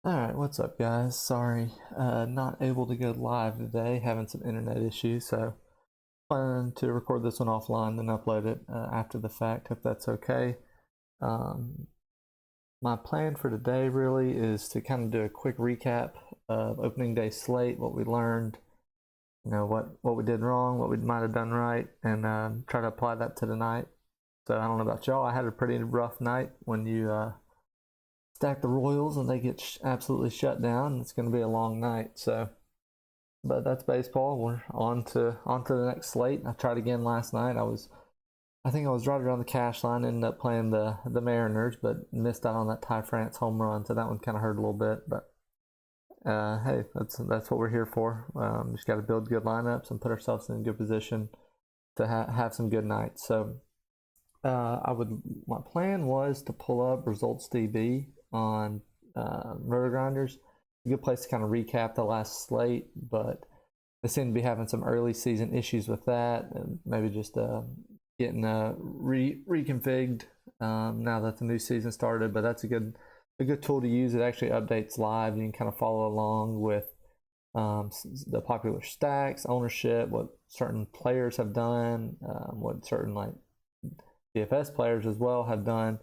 Alright, what's up guys? Sorry, not able to go live today, having some internet issues, so planning to record this one offline and upload it after the fact, if that's okay. Um, my plan for today really is to kind of do a quick recap of opening day slate, what we learned, what we did wrong, what we might have done right, and try to apply that to tonight. So I don't know about y'all, I had a pretty rough night when you stack the Royals and they get absolutely shut down. It's going to be a long night. So, but that's baseball. We're on to the next slate. I tried again last night. I think I was right around the cash line. Ended up playing the Mariners, but missed out on that Ty France home run. So that one kind of hurt a little bit. But hey, that's what we're here for. Just got to build good lineups and put ourselves in a good position to have some good nights. So my plan was to pull up results DB on Roto Grinders. A good place to kind of recap the last slate, but they seem to be having some early season issues with that, and maybe just getting reconfigured now that the new season started. But that's a good tool to use. It actually updates live. You can kind of follow along with the popular stacks, ownership, what certain players have done, what certain like DFS players as well have done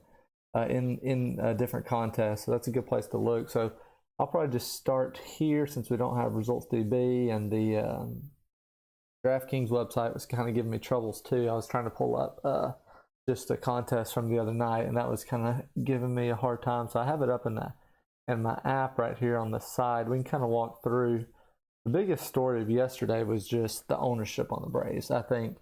in different contests. So that's a good place to look. So I'll probably just start here since we don't have results DB, and the Draftkings website was kind of giving me troubles too. I was trying to pull up just a contest from the other night, and that was kind of giving me a hard time. So I have it up in my app right here on the side. We can kind of walk through. The biggest story of yesterday was just the ownership on the Braves. I think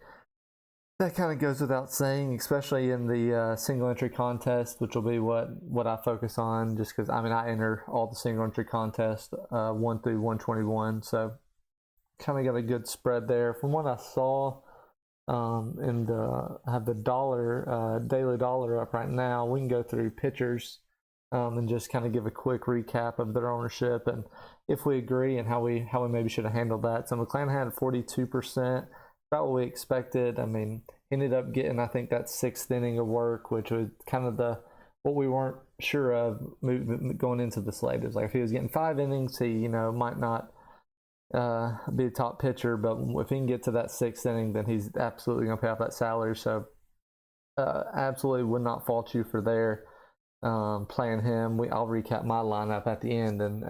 that kind of goes without saying, especially in the single entry contest, which will be what I focus on. Just because I enter all the single entry contests 1 through 121, so kind of got a good spread there. From what I saw, and I have the daily dollar up right now. We can go through pitchers and just kind of give a quick recap of their ownership and if we agree and how we maybe should have handled that. So McClanahan had 42%, about what we expected. Ended up getting, I think, that sixth inning of work, which was kind of what we weren't sure of going into the slate. It was like if he was getting 5 innings, he might not be a top pitcher, but if he can get to that sixth inning, then he's absolutely going to pay off that salary. So absolutely would not fault you for playing him. I'll recap my lineup at the end, and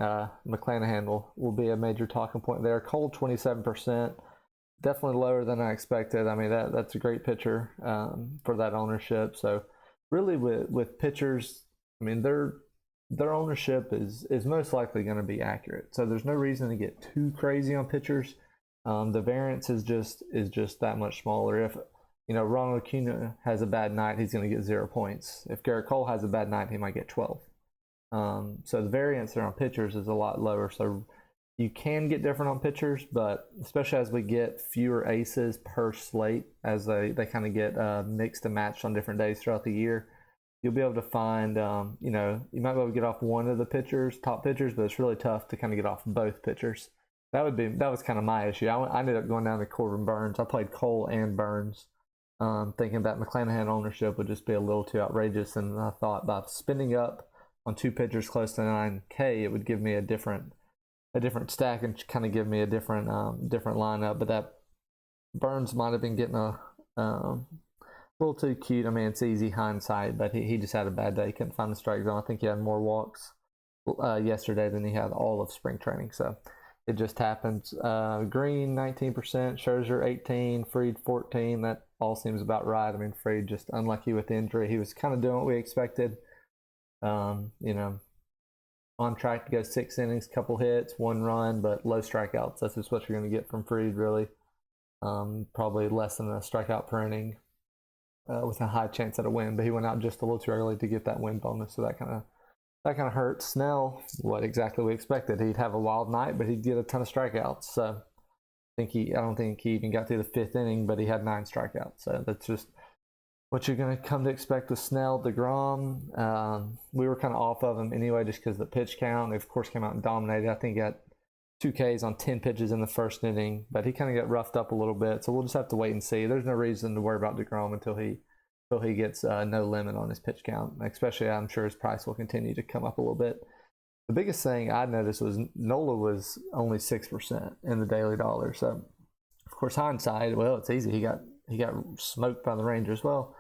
McClanahan will be a major talking point there. Cole 27%, definitely lower than I expected. That's a great pitcher for that ownership. So really with pitchers, their ownership is most likely going to be accurate. So there's no reason to get too crazy on pitchers. The variance is just that much smaller. If Ronald Acuna has a bad night, he's going to get 0 points. If Garrett Cole has a bad night, he might get 12. So the variance there on pitchers is a lot lower. So you can get different on pitchers, but especially as we get fewer aces per slate, as they kind of get mixed and matched on different days throughout the year, you'll be able to find, you might be able to get off one of the top pitchers, but it's really tough to kind of get off both pitchers. That was kind of my issue. I ended up going down to Corbin Burns. I played Cole and Burns, thinking that McClanahan ownership would just be a little too outrageous, and I thought by spending up on two pitchers close to 9K, it would give me a different stack and kind of give me a different lineup. But that Burns might have been getting a little too cute. It's easy hindsight, but he just had a bad day. Couldn't find the strike zone. I think he had more walks yesterday than he had all of spring training. So it just happens. Green 19%, Scherzer 18, Fried 14. That all seems about right. Fried just unlucky with the injury. He was kind of doing what we expected. On track to go 6 innings, couple hits, 1 run, but low strikeouts. That's just what you're going to get from Fried, really. Probably less than a strikeout per inning with a high chance at a win, but he went out just a little too early to get that win bonus, so that kind of hurt. Snell, what exactly we expected. He'd have a wild night, but he'd get a ton of strikeouts. So I don't think he even got through the 5th inning, but he had 9 strikeouts. So that's just what you're going to come to expect with Snell. DeGrom, we were kind of off of him anyway just because of the pitch count. They, of course, came out and dominated. I think he got 2 Ks on 10 pitches in the first inning, but he kind of got roughed up a little bit. So we'll just have to wait and see. There's no reason to worry about DeGrom until he gets no limit on his pitch count, especially I'm sure his price will continue to come up a little bit. The biggest thing I noticed was Nola was only 6% in the daily dollar. So, of course, hindsight, well, it's easy. He got smoked by the Rangers. Well,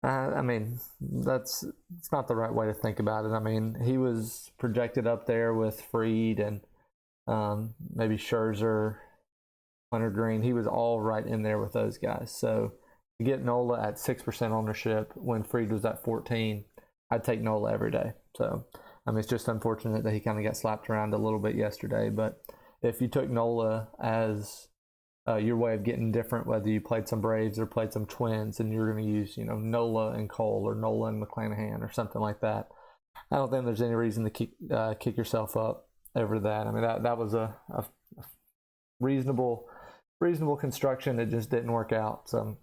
I mean, it's not the right way to think about it. I mean, he was projected up there with Fried and maybe Scherzer, Hunter Green. He was all right in there with those guys. So to get Nola at 6% ownership when Fried was at 14, I'd take Nola every day. So I mean, it's just unfortunate that he kind of got slapped around a little bit yesterday. But if you took Nola as your way of getting different, whether you played some Braves or played some Twins, and you're going to use, Nola and Cole or Nola and McClanahan or something like that, I don't think there's any reason to kick yourself up over that. I mean, that was a reasonable construction. It just didn't work out. So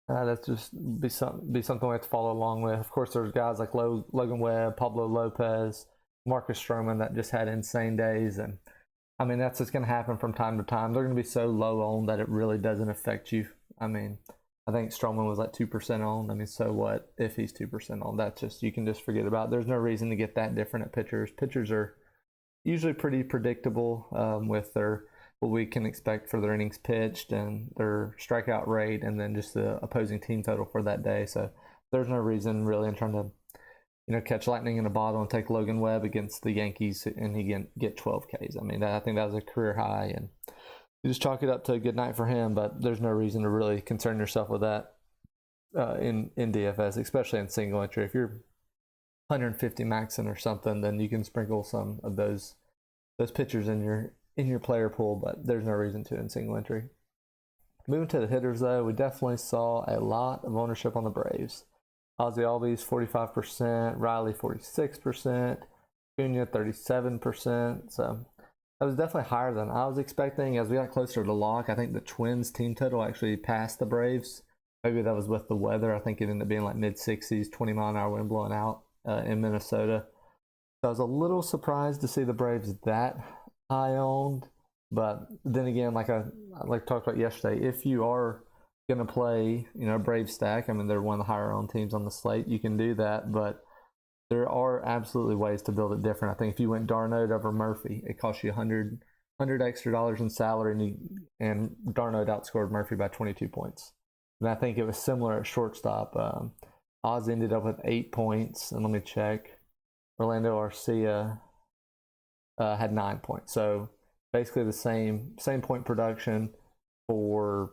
that's just be something we have to follow along with. Of course, there's guys like Logan Webb, Pablo Lopez, Marcus Stroman that just had insane days, and I mean, that's just going to happen from time to time. They're going to be so low owned that it really doesn't affect you. I mean, I think Stroman was like 2% owned. I mean, so what if he's 2% owned? That's just, you can just forget about it. There's no reason to get that different at pitchers. Pitchers are usually pretty predictable with what we can expect for their innings pitched and their strikeout rate and then just the opposing team total for that day. So there's no reason really in trying to catch lightning in a bottle and take Logan Webb against the Yankees and he get 12 Ks. I mean, I think that was a career high, and you just chalk it up to a good night for him. But there's no reason to really concern yourself with that in DFS, especially in single entry. If you're 150 maxing or something, then you can sprinkle some of those pitchers in your player pool. But there's no reason to in single entry. Moving to the hitters, though, we definitely saw a lot of ownership on the Braves. Ozzie Albies 45%, Riley 46%, Cunha 37%. So that was definitely higher than I was expecting. As we got closer to lock, I think the Twins team total actually passed the Braves. Maybe that was with the weather. I think it ended up being like mid-60s, 20-mile-an-hour wind blowing out in Minnesota. So I was a little surprised to see the Braves that high owned. But then again, like I talked about yesterday, if you are going to play, Brave stack, I mean, they're one of the higher owned teams on the slate, you can do that, but there are absolutely ways to build it different. I think if you went Darno over Murphy, it costs you $100 extra dollars in salary, and Darno outscored Murphy by 22 points. And I think it was similar at shortstop. Oz ended up with 8 points, and let me check. Orlando Arcia had 9 points. So basically the same point production for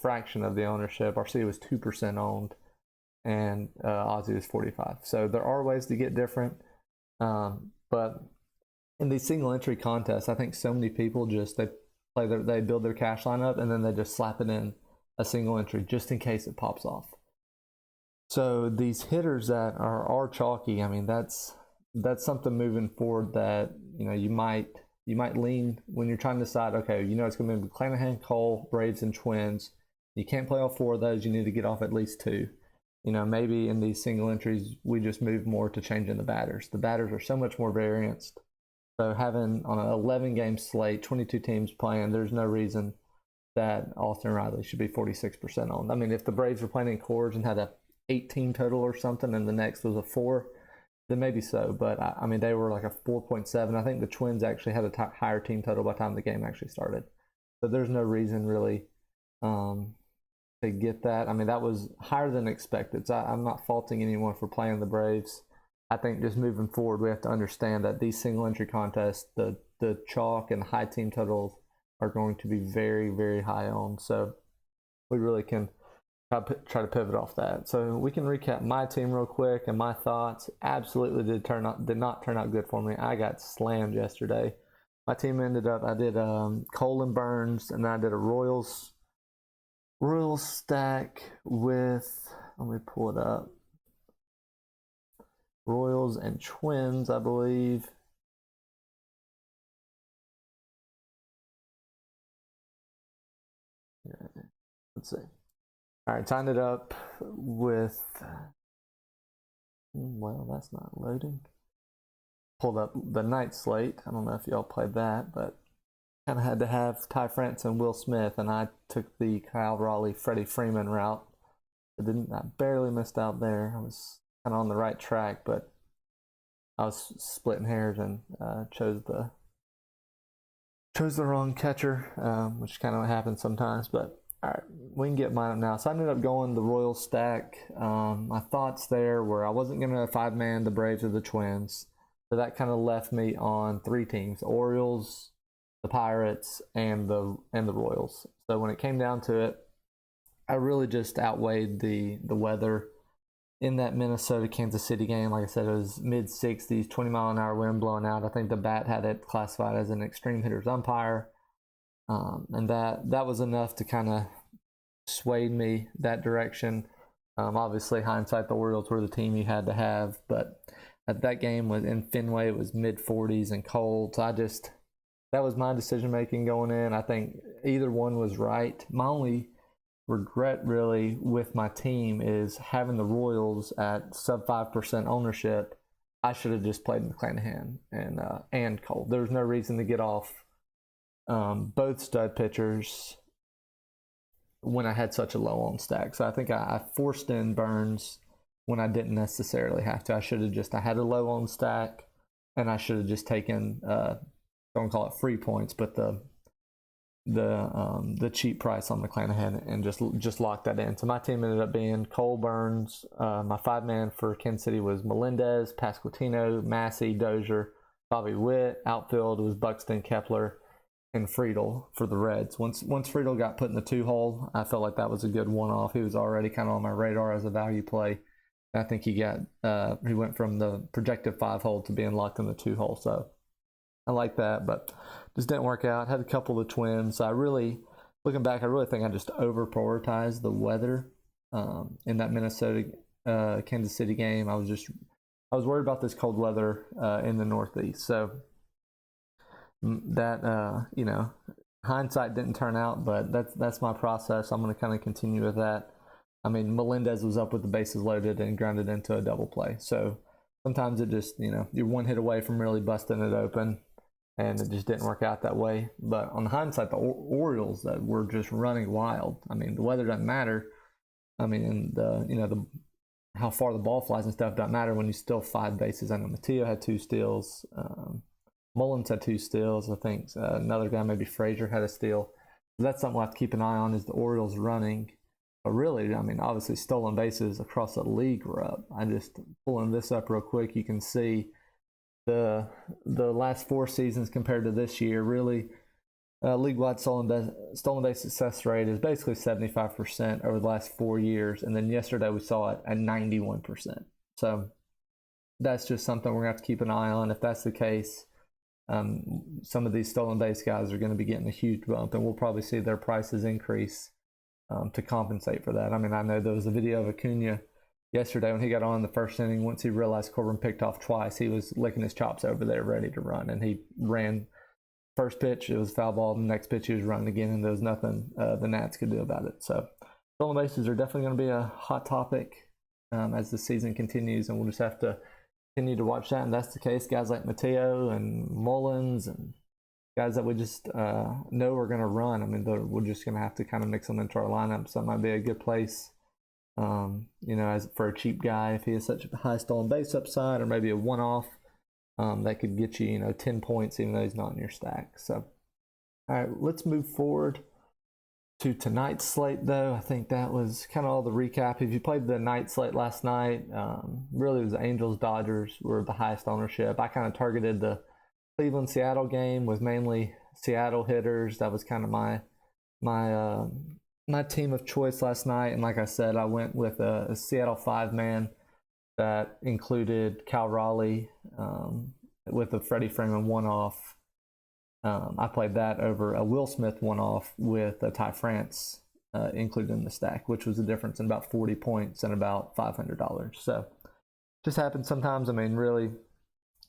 fraction of the ownership. Arcia was 2% owned, and Ozzy was 45. So there are ways to get different, but in these single entry contests, I think so many people just they build their cash line up and then they just slap it in a single entry just in case it pops off. So these hitters that are chalky, I mean, that's something moving forward that you might lean when you're trying to decide. Okay, it's going to be McClanahan, Cole, Braves, and Twins. You can't play all four of those. You need to get off at least two. Maybe in these single entries, we just move more to changing the batters. The batters are so much more varianced. So having on an 11-game slate, 22 teams playing, there's no reason that Austin Riley should be 46% owned. I mean, if the Braves were playing in Coors and had a 8-team total or something and the next was a 4, then maybe so. But, I mean, they were like a 4.7. I think the Twins actually had a higher team total by the time the game actually started. So there's no reason really to get that. I mean, that was higher than expected. So I'm not faulting anyone for playing the Braves. I think just moving forward, we have to understand that these single entry contests, the chalk and high team totals are going to be very, very high on. So we really can try to pivot off that. So we can recap my team real quick and my thoughts. Absolutely did not turn out good for me. I got slammed yesterday. My team ended up, I did Cole and Burns, and then I did a Royals stack with, let me pull it up, Royals and Twins, I believe. Let's see. All right, signed it up with, well, that's not loading. Pulled up the night slate. I don't know if y'all played that, but kind of had to have Ty France and Will Smith, and I took the Kyle Raleigh, Freddie Freeman route. I barely missed out there. I was kind of on the right track, but I was splitting hairs and chose the wrong catcher, which kind of happens sometimes. But all right, we can get mine up now. So I ended up going the Royal stack. My thoughts there were I wasn't going to 5-man the Braves or the Twins. So that kind of left me on 3 teams: the Orioles, the Pirates, and the Royals. So when it came down to it, I really just outweighed the weather in that Minnesota Kansas City game. Like I said, it was mid-60s, 20-mile-an-hour wind blowing out. I think the bat had it classified as an extreme hitter's umpire, and that was enough to kind of sway me that direction. Obviously, hindsight, the Orioles were the team you had to have, but that game was in Fenway. It was mid-40s and cold, so that was my decision making going in. I think either one was right. My only regret really with my team is having the Royals at sub 5% ownership. I should have just played McClanahan and Cole. There was no reason to get off both stud pitchers when I had such a low on stack. So I think I forced in Burns when I didn't necessarily have to. I had a low on stack, and I should have just taken don't call it free points, but the cheap price on McClanahan and just lock that in. So my team ended up being Cole, Burns. My 5-man for Kansas City was Melendez, Pasquantino, Massey, Dozier, Bobby Witt. Outfield was Buxton, Kepler, and Friedel for the Reds. Once Friedel got put in the 2-hole, I felt like that was a good one-off. He was already kind of on my radar as a value play. I think he went from the projected 5-hole to being locked in the 2-hole. So I like that, but just didn't work out. Had a couple of Twins. Looking back, I really think I just over prioritized the weather in that Minnesota Kansas City game. I was worried about this cold weather in the Northeast. So that hindsight didn't turn out, but that's my process. I'm going to kind of continue with that. I mean, Melendez was up with the bases loaded and grounded into a double play. So sometimes it just, you're one hit away from really busting it open, and it just didn't work out that way. But on hindsight, the Orioles that were just running wild. I mean, the weather doesn't matter. I mean, the how far the ball flies and stuff doesn't matter when you steal 5 bases. I know Matteo had 2 steals. Mullins had 2 steals. I think another guy, maybe Frazier, had a steal. So that's something we'll have to keep an eye on, is the Orioles running. But really, I mean, obviously stolen bases across the league were up. I just pulling this up real quick. You can see the last 4 seasons compared to this year. Really, league-wide stolen base success rate is basically 75% over the last 4 years. And then yesterday we saw it at 91%. So that's just something we're going to have to keep an eye on. If that's the case, some of these stolen base guys are going to be getting a huge bump, and we'll probably see their prices increase to compensate for that. I mean, I know there was a video of Acuna yesterday when he got on in the first inning. Once he realized Corbin picked off twice, he was licking his chops over there ready to run, and he ran. First pitch, it was foul ball. The next pitch, he was running again, and there was nothing the Nats could do about it. So stolen bases are definitely going to be a hot topic as the season continues, and we'll just have to continue to watch that. And that's the case, guys like Matteo and Mullins and guys that we just know are going to run. I mean, we're just going to have to kind of mix them into our lineup. So it might be a good place, as for a cheap guy, if he has such a high stolen base upside, or maybe a one-off that could get you, 10 points, even though he's not in your stack. So, all right, let's move forward to tonight's slate, though. I think that was kind of all the recap. If you played the night slate last night, really it was the Angels, Dodgers were the highest ownership. I kind of targeted the Cleveland-Seattle game with mainly Seattle hitters. That was kind of my team of choice last night. And like I said, I went with a Seattle 5-man that included Cal Raleigh with a Freddie Freeman one-off. I played that over a Will Smith one-off with a Ty France included in the stack, which was a difference in about 40 points and about $500. So just happens sometimes. I mean, really,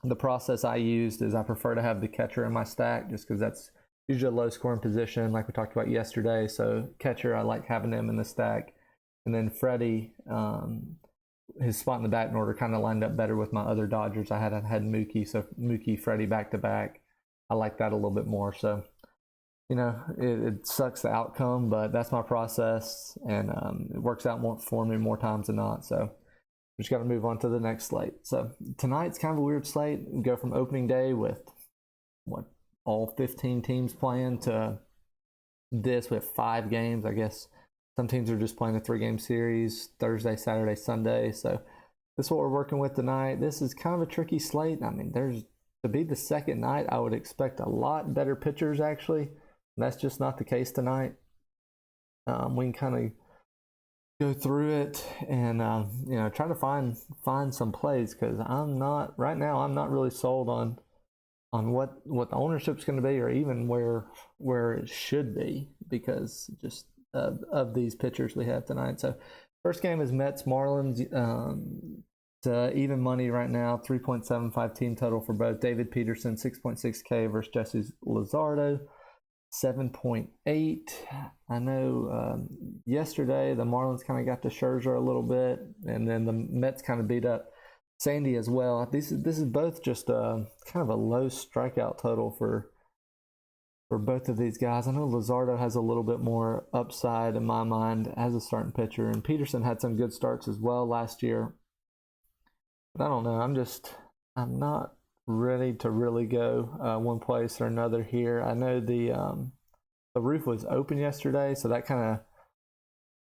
the process I used is I prefer to have the catcher in my stack just because that's usually a low-scoring position like we talked about yesterday. So catcher, I like having him in the stack. And then Freddie, his spot in the batting order kind of lined up better with my other Dodgers. I had Mookie, so Mookie, Freddie back-to-back. I like that a little bit more. So, it sucks the outcome, but that's my process, and it works out more for me more times than not. So we just got to move on to the next slate. So tonight's kind of a weird slate. We go from opening day with all 15 teams playing to this with 5 games. I guess some teams are just playing a 3-game series Thursday, Saturday, Sunday. So this is what we're working with tonight. This is kind of a tricky slate. I mean, to be the second night, I would expect a lot better pitchers actually. That's just not the case tonight. We can kind of go through it and try to find some plays, because I'm not really sold on what the ownership's going to be, or even where it should be, because just of these pitchers we have tonight. So first game is Mets Marlins. Even money right now, 3.75 team total for both. David Peterson 6.6K versus Jesse Luzardo 7.8. I know yesterday the Marlins kind of got to Scherzer a little bit, and then the Mets kind of beat up Sandy as well. This is both just kind of a low strikeout total for both of these guys. I know Luzardo has a little bit more upside in my mind as a starting pitcher, and Peterson had some good starts as well last year. But I don't know. I'm not ready to really go one place or another here. I know the roof was open yesterday, so that kind of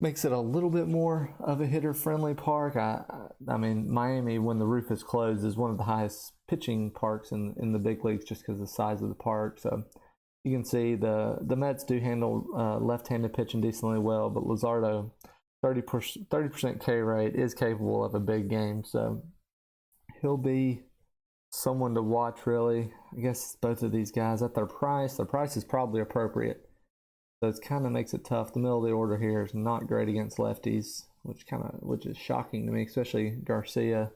makes it a little bit more of a hitter-friendly park. I mean, Miami, when the roof is closed, is one of the highest pitching parks in the big leagues, just because of the size of the park. So you can see the Mets do handle left-handed pitching decently well, but Luzardo, 30% K rate, is capable of a big game. So he'll be someone to watch, really. I guess both of these guys at their price is probably appropriate. So it kind of makes it tough. The middle of the order here is not great against lefties, which is shocking to me, especially Garcia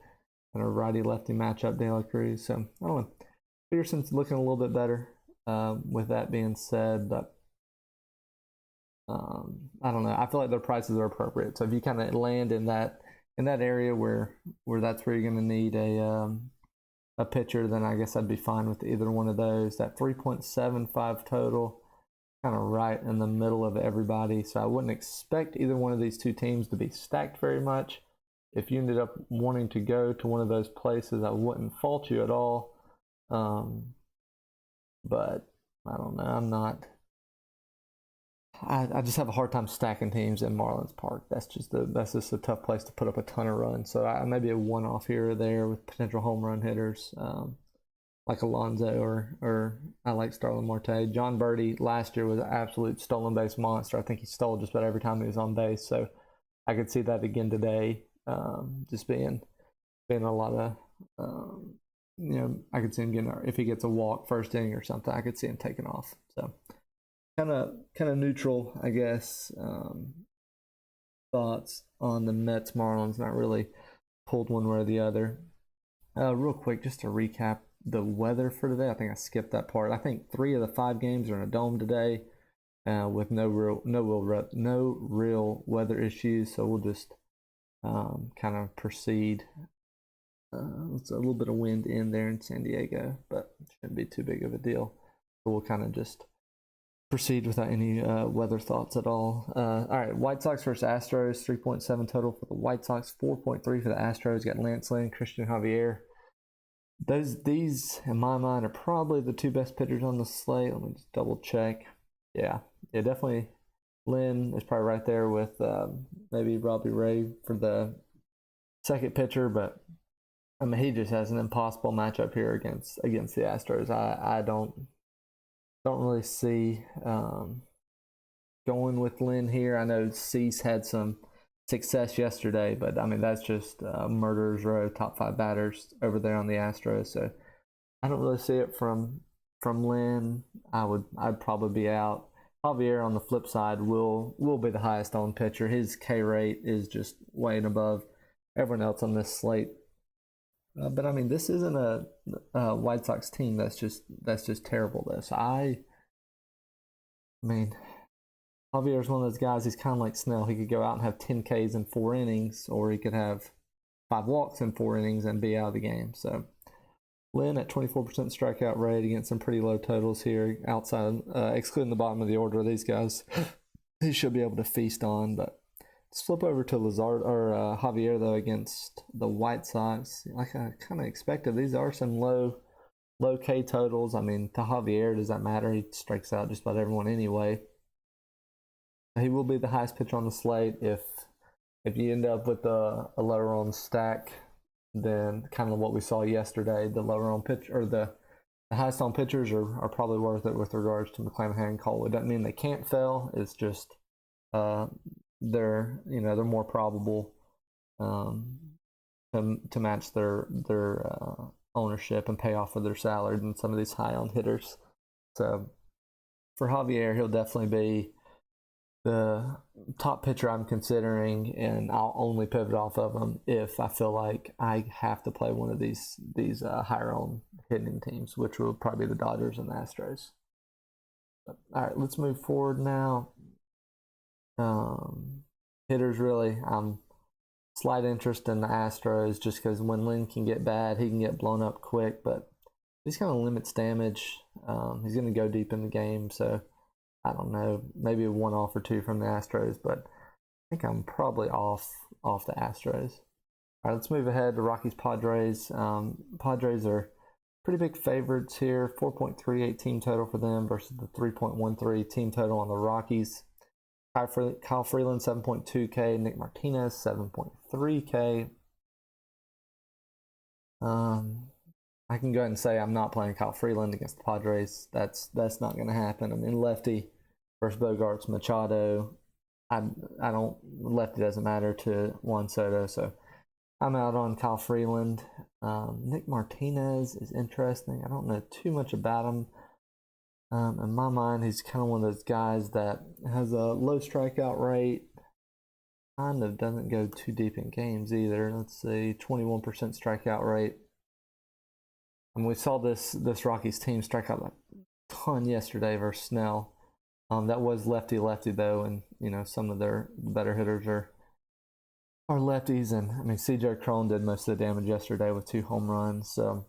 and a righty-lefty matchup, De La Cruz. So I don't know. Peterson's looking a little bit better. With that being said, but I don't know. I feel like their prices are appropriate. So if you kind of land in that area where that's where you're going to need a pitcher, then I guess I'd be fine with either one of those. That 3.75 total, kind of right in the middle of everybody. So I wouldn't expect either one of these two teams to be stacked very much. If you ended up wanting to go to one of those places, I wouldn't fault you at all. But I don't know. I just have a hard time stacking teams in Marlins Park. That's just a tough place to put up a ton of runs. So I maybe a one-off here or there with potential home run hitters, like Alonso or I like Starlin Marte. John Birdie last year was an absolute stolen base monster. I think he stole just about every time he was on base. So I could see that again today. Just being a lot of I could see him getting, if he gets a walk first inning or something, I could see him taking off. So kind of neutral, I guess. Thoughts on the Mets Marlins, not really pulled one way or the other. Real quick, just to recap the weather for today. I think I skipped that part. I think 3 of the 5 games are in a dome today, with no real weather issues. So we'll just kind of proceed. It's a little bit of wind in there in San Diego, but it shouldn't be too big of a deal. So we'll kind of just proceed without any weather thoughts at all. All right, White Sox versus Astros, 3.7 total for the White Sox, 4.3 for the Astros. Got Lance Lynn, Christian Javier. These, in my mind, are probably the 2 best pitchers on the slate. Let me just double check. Yeah, definitely. Lynn is probably right there with maybe Robbie Ray for the second pitcher, but I mean, he just has an impossible matchup here against the Astros. I don't really see going with Lynn here. I know Cease had some success yesterday, but I mean, that's just murderer's row, top 5 batters over there on the Astros. So I don't really see it from Lynn. I'd probably be out. Javier on the flip side will be the highest owned pitcher. His K rate is just way and above everyone else on this slate. But I mean, this isn't a White Sox team that's just terrible. Though, so I mean, Javier's one of those guys. He's kind of like Snell. He could go out and have 10 Ks in 4 innings, or he could have 5 walks in 4 innings and be out of the game. So Lynn at 24% strikeout rate against some pretty low totals here. Outside, excluding the bottom of the order, these guys he should be able to feast on. But Let's flip over to Lazard or Javier though against the White Sox. Like I kind of expected, these are some low K totals. I mean, to Javier, does that matter? He strikes out just about everyone anyway. He will be the highest pitcher on the slate. If you end up with a lower on stack, then kind of what we saw yesterday, the lower on pitch or the highest on pitchers are probably worth it with regards to McClanahan and Cole. It doesn't mean they can't fail. It's just they're more probable to match their ownership and pay off for their salary than some of these high owned hitters. So for Javier, he'll definitely be the top pitcher I'm considering, and I'll only pivot off of him if I feel like I have to play one of these higher owned hitting teams, which will probably be the Dodgers and the Astros. All right, let's move forward now. Hitters, really, I'm slight interest in the Astros just because when Lynn can get bad, he can get blown up quick, but he's going to limit damage. He's going to go deep in the game, so I don't know, maybe a one-off or two from the Astros, but I think I'm probably off the Astros. All right, let's move ahead to Rockies-Padres. Padres are pretty big favorites here, 4.38 team total for them versus the 3.13 team total on the Rockies. Kyle Freeland, 7.2K. Nick Martinez, 7.3K. I can go ahead and say I'm not playing Kyle Freeland against the Padres. That's not going to happen. I mean, lefty versus Bogarts, Machado. Lefty doesn't matter to Juan Soto, so I'm out on Kyle Freeland. Nick Martinez is interesting. I don't know too much about him. In my mind, he's kind of one of those guys that has a low strikeout rate. Kind of doesn't go too deep in games either. Let's see, 21% strikeout rate. And we saw this Rockies team strike out a ton yesterday versus Snell. That was lefty though, and some of their better hitters are lefties. And I mean, CJ Cron did most of the damage yesterday with 2 home runs. So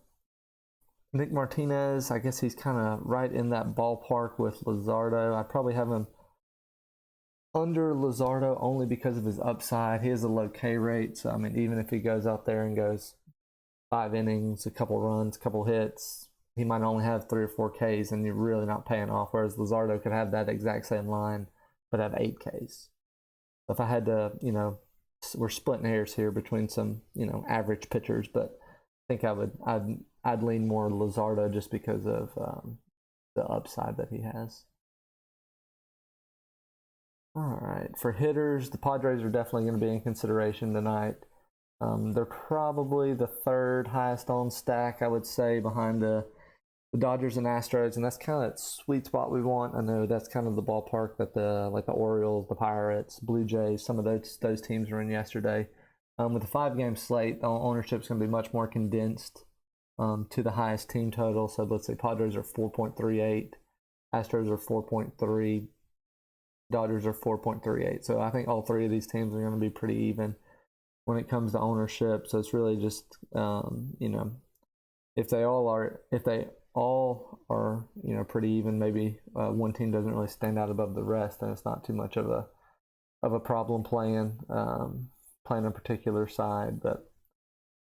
Nick Martinez, I guess he's kind of right in that ballpark with Luzardo. I'd probably have him under Luzardo only because of his upside. He has a low K rate, so I mean, even if he goes out there and goes 5 innings, a couple runs, a couple hits, he might only have 3 or 4 Ks, and you're really not paying off. Whereas Luzardo could have that exact same line, but have 8 Ks. So if I had to, we're splitting hairs here between some, average pitchers, but I think I'd lean more Luzardo just because of the upside that he has. All right, for hitters, the Padres are definitely going to be in consideration tonight. They're probably the 3rd highest on stack, I would say, behind the Dodgers and Astros, and that's kind of that sweet spot we want. I know that's kind of the ballpark that the Orioles, the Pirates, Blue Jays, some of those teams were in yesterday. With the 5-game slate, ownership is going to be much more condensed to the highest team total. So let's say Padres are 4.38, Astros are 4.3, Dodgers are 4.38. So I think all 3 of these teams are going to be pretty even when it comes to ownership. So it's really just if they all are pretty even, maybe one team doesn't really stand out above the rest, and it's not too much of a problem playing a particular side. But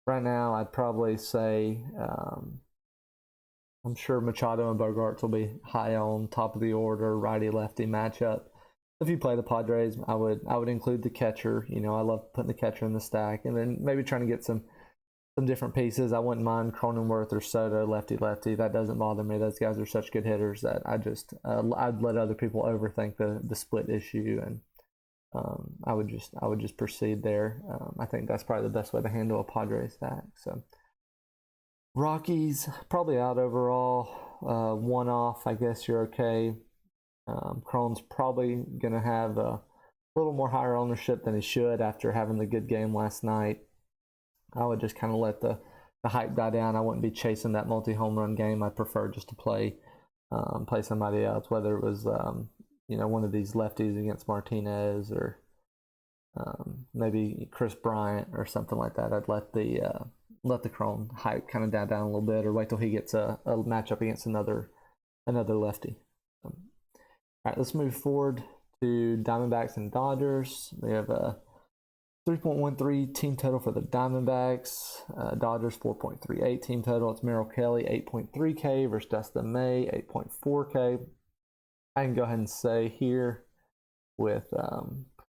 right now I'd probably say I'm sure Machado and Bogarts will be high on top of the order, righty-lefty matchup. If you play the Padres, I would include the catcher. I love putting the catcher in the stack, and then maybe trying to get some different pieces. I wouldn't mind Cronenworth or Soto, lefty. That doesn't bother me. Those guys are such good hitters that I'd let other people overthink the split issue, and I would just proceed there. I think that's probably the best way to handle a Padres stack. So Rockies probably out overall. One off, I guess you're okay. Cron's probably going to have a little more higher ownership than he should after having the good game last night. I would just kind of let the hype die down. I wouldn't be chasing that multi-home run game. I'd prefer just to play somebody else, whether it was one of these lefties against Martinez or maybe Chris Bryant or something like that. I'd let the Cron hype kind of die down a little bit, or wait till he gets a matchup against another lefty. All right, let's move forward to Diamondbacks and Dodgers. We have 3.13 team total for the Diamondbacks. Dodgers 4.38 team total. It's Merrill Kelly 8.3K versus Dustin May 8.4K. I can go ahead and say here with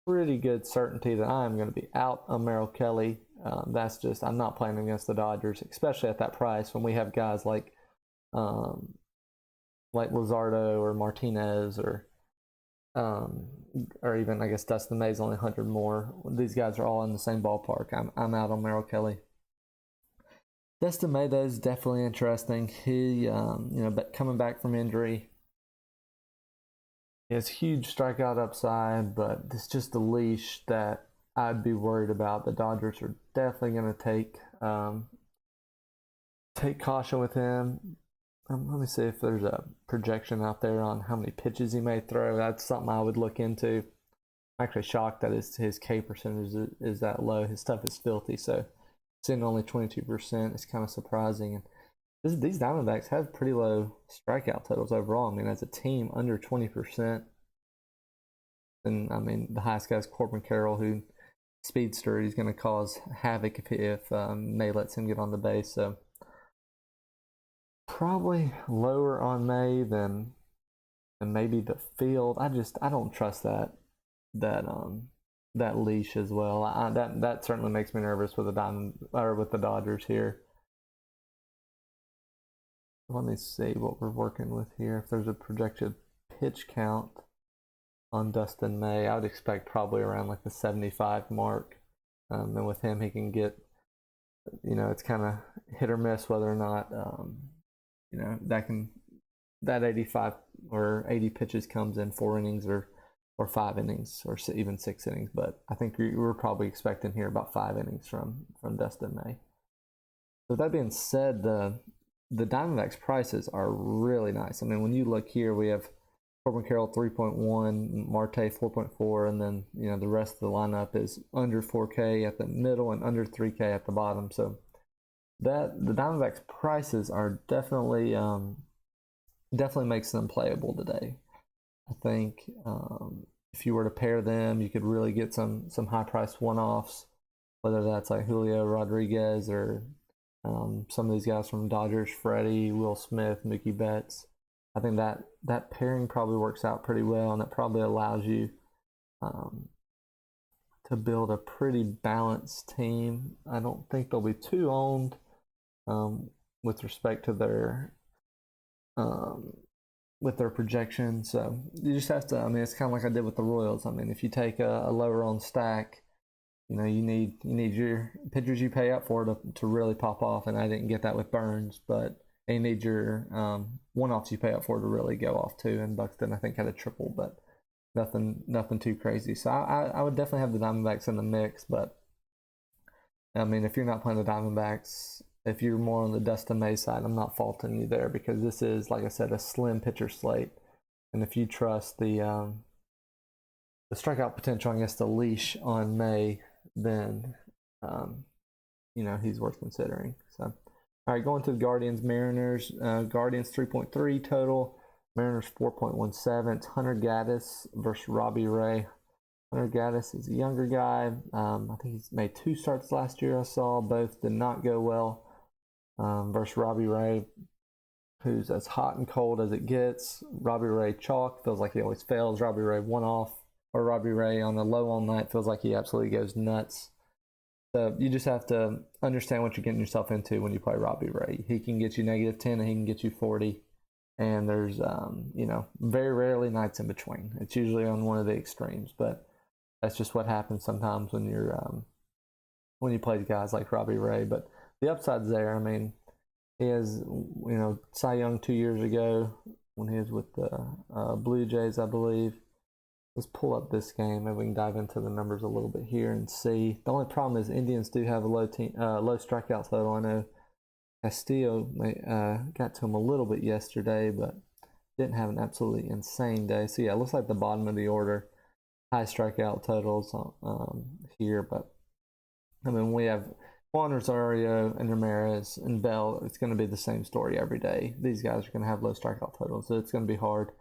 pretty good certainty that I'm going to be out on Merrill Kelly. That's just, I'm not playing against the Dodgers, especially at that price when we have guys like Luzardo or Martinez or even I guess Dustin May's only 100 more. These guys are all in the same ballpark. I'm out on Merrill Kelly. Dustin May though is definitely interesting. He but coming back from injury, he has huge strikeout upside, but it's just a leash that I'd be worried about. The Dodgers are definitely going to take caution with him. Let me see if there's a projection out there on how many pitches he may throw. That's something I would look into. I'm actually shocked that his K percentage is that low. His stuff is filthy, so seeing only 22% is kind of surprising. And these Diamondbacks have pretty low strikeout totals overall. I mean, as a team, under 20%. And I mean, the highest guy is Corbin Carroll, who speedster. He's going to cause havoc if May lets him get on the base. So probably lower on May than maybe the field. I don't trust that leash as well. That certainly makes me nervous with the Dodgers here. Let me see what we're working with here. If there's a projected pitch count on Dustin May, I would expect probably around like the 75 mark. And with him, he can get, it's kind of hit or miss whether or not, that 85 or 80 pitches comes in 4 innings or 5 innings or even 6 innings. But I think we're probably expecting here about 5 innings from Dustin May. So that being said, the Diamondbacks prices are really nice. I mean, when you look here, we have Corbin Carroll 3.1, Marte 4.4, and then the rest of the lineup is under 4K at the middle and under 3K at the bottom. So that the Diamondbacks prices are definitely makes them playable today. I think if you were to pair them, you could really get some high priced one-offs, whether that's like Julio Rodriguez or some of these guys from Dodgers, Freddie, Will Smith, Mookie Betts. I think that pairing probably works out pretty well, and it probably allows you to build a pretty balanced team. I don't think they'll be too owned with respect to their projections. So you just have to. I mean, it's kind of like I did with the Royals. I mean, if you take a lower on stack, you need your pitchers you pay up for to really pop off, and I didn't get that with Burns, but you need your one-offs you pay up for to really go off too. And Buxton, I think, had a triple, but nothing too crazy. So I would definitely have the Diamondbacks in the mix, but I mean, if you're not playing the Diamondbacks, if you're more on the Dustin May side, I'm not faulting you there, because this is, like I said, a slim pitcher slate, and if you trust the strikeout potential, I guess the leash on May, then he's worth considering. So, all right, going to the Guardians Mariners. Guardians 3.3 total. Mariners 4.17. It's Hunter Gaddis versus Robbie Ray. Hunter Gaddis is a younger guy. I think he's made 2 starts last year. I saw both did not go well. Versus Robbie Ray, who's as hot and cold as it gets. Robbie Ray chalk, feels like he always fails. Robbie Ray one-off, or Robbie Ray on a low all night, feels like he absolutely goes nuts. So you just have to understand what you're getting yourself into when you play Robbie Ray. He can get you -10 and he can get you 40. And there's, very rarely nights in between. It's usually on one of the extremes, but that's just what happens sometimes when you play guys like Robbie Ray. But the upside's there. I mean, he has, Cy Young 2 years ago when he was with the Blue Jays, I believe. Let's pull up this game and we can dive into the numbers a little bit here and see. The only problem is Indians do have a low strikeout total. I know Castillo got to him a little bit yesterday, but didn't have an absolutely insane day. So yeah, it looks like the bottom of the order, high strikeout totals here. But I mean, we have Juan Rosario and Ramirez and Bell. It's going to be the same story every day. These guys are going to have low strikeout totals, so it's going to be hard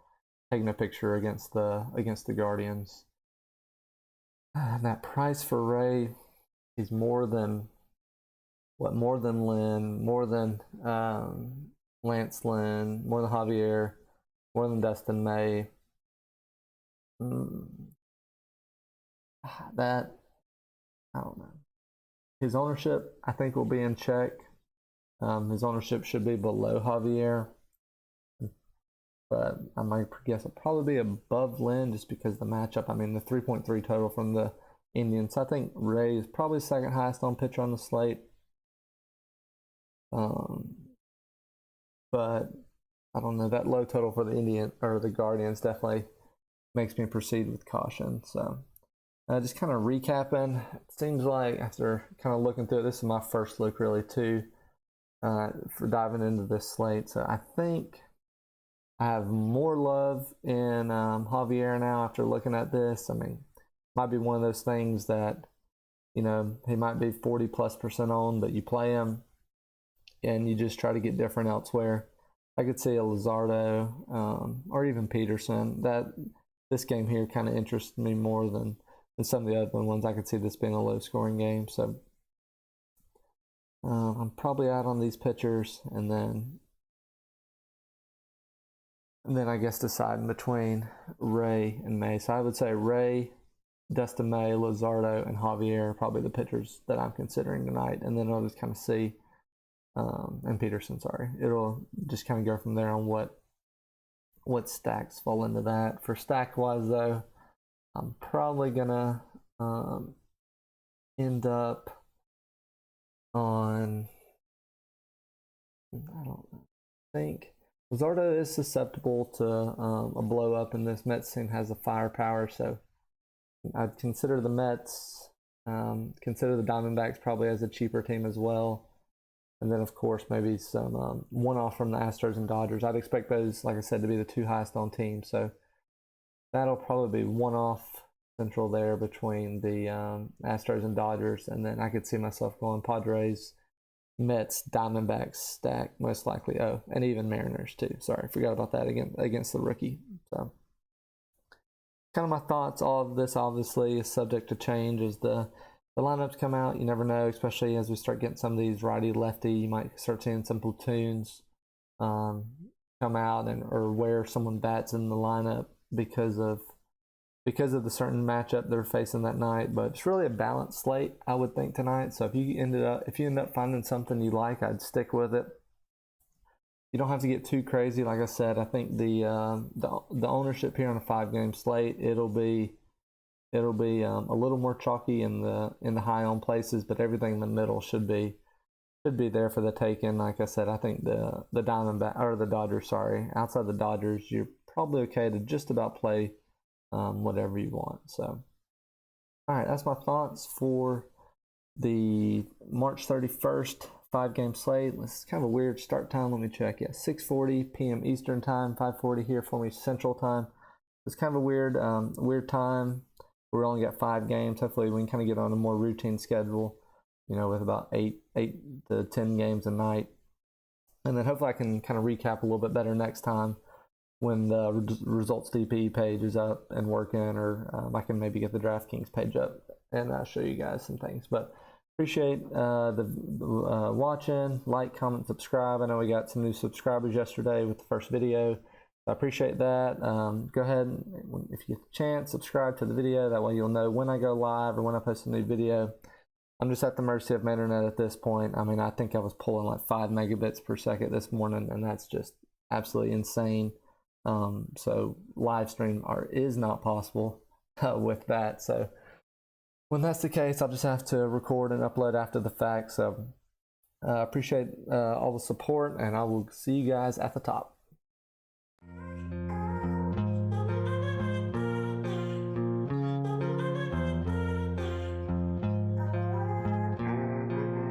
taking a picture against the Guardians. And that price for Ray, he's more than more than Lynn, more than Lance Lynn, more than Javier, more than Dustin May. That, I don't know. His ownership, I think, will be in check. His ownership should be below Javier, but I might guess it'll probably be above Lynn just because of the matchup. I mean, the 3.3 total from the Indians. I think Ray is probably second highest on pitcher on the slate. But I don't know, that low total for the Indian or the Guardians definitely makes me proceed with caution. So just kind of recapping, it seems like after kind of looking through it, this is my first look really too for diving into this slate. So I think I have more love in Javier now after looking at this. I mean, might be one of those things that, you know, he might be 40+% on, but you play him and you just try to get different elsewhere. I could see a Luzardo or even Peterson. That this game here kind of interests me more than some of the other ones. I could see this being a low-scoring game. So I'm probably out on these pitchers, and then I guess deciding between Ray and May. So I would say Ray, Dustin May, Luzardo, and Javier are probably the pitchers that I'm considering tonight, and then I'll just kind of see. And Peterson, sorry. It'll just kind of go from there on what stacks fall into that. For stack wise though, I'm probably gonna end up on, I don't think Luzardo is susceptible to a blow up, and this Mets team has a firepower, so I'd consider the Mets, consider the Diamondbacks probably as a cheaper team as well. And then, of course, maybe some one-off from the Astros and Dodgers. I'd expect those, like I said, to be the two highest on teams. So that'll probably be one-off central there between the Astros and Dodgers. And then I could see myself going Padres, Mets, Diamondbacks stack, most likely. Oh, and even Mariners, too. Sorry, forgot about that against the rookie. So kind of my thoughts. All of this, obviously, is subject to change as the lineups come out. You never know, especially as we start getting some of these righty-lefty. You might start seeing some platoons come out or where someone bats in the lineup because of the certain matchup they're facing that night. But it's really a balanced slate, I would think, tonight. So if you end up finding something you like, I'd stick with it. You don't have to get too crazy. Like I said, I think the ownership here on a 5-game slate, it'll be a little more chalky in the high on places, but everything in the middle should be there for the taking. Like I said, I think the Diamondback or the Dodgers, sorry, outside the Dodgers, you're probably okay to just about play whatever you want. So, all right, that's my thoughts for the March 31st 5-game slate. This is kind of a weird start time. Let me check. Yeah, 6:40 p.m. Eastern time, 5:40 here for me Central time. It's kind of a weird time. We're only got 5 games. Hopefully we can kind of get on a more routine schedule, you know, with about 8 to 10 games a night. And then hopefully I can kind of recap a little bit better next time when the results DP page is up and working, or I can maybe get the Draftkings page up and show you guys some things. But appreciate the watching, like, comment, subscribe. I know we got some new subscribers yesterday with the first video. I appreciate that. Go ahead and, if you get the chance, subscribe to the video. That way you'll know when I go live or when I post a new video. I'm just at the mercy of my internet at this point. I mean, I think I was pulling like 5 megabits per second this morning, and that's just absolutely insane. So live stream is not possible with that. So when that's the case, I'll just have to record and upload after the fact. So appreciate all the support, and I will see you guys at the top.